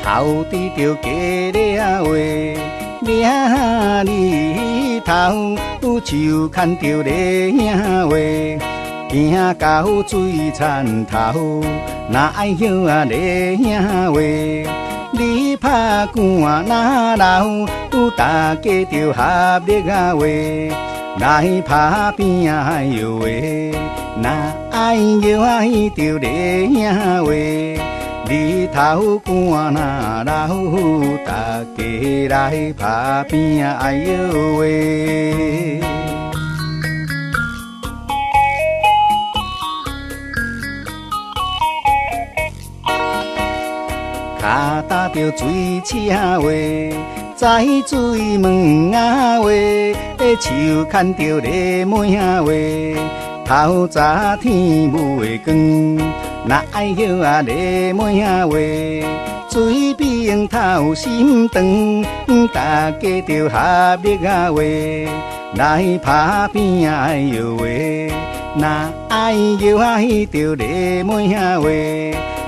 头拄着鸡了话，领日头手牵着咧影话，行到水田头，哪爱晓啊咧影话。你拍汗哪流，大家着合力啊话，来打拼啊哟喂，哪爱摇啊着咧影话。日头汗哪流，大家来打拼啊哎哟喂。脚踏着水车话，在水门啊话，手牵着咧妹啊话，透早天未光，哪爱晓啊咧妹啊话，水边透心肠，大家着合力啊话，来打拼啊哎哟喂，哪爱晓啊着咧妹啊话。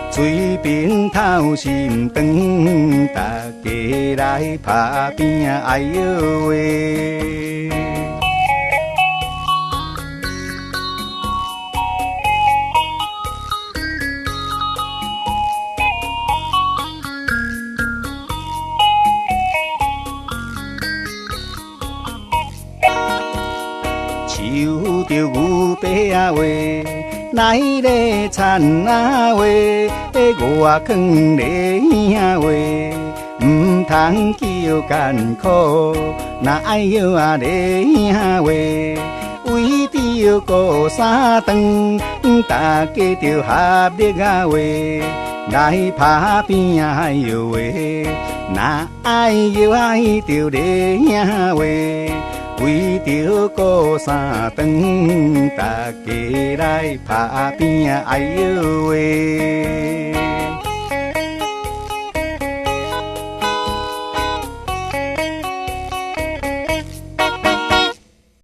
水边透心肠，大家来打拼啊哎哟喂。手着牛白啊话，来咧田啊话，外坑咧影话，唔通叫艰苦，哪爱晓啊咧影话。为着顾三顿，大家着合力啊话，来打拼啊哎哟喂，哪爱晓啊着咧影话。为着顾三顿，大家来打拼啊哎哟喂。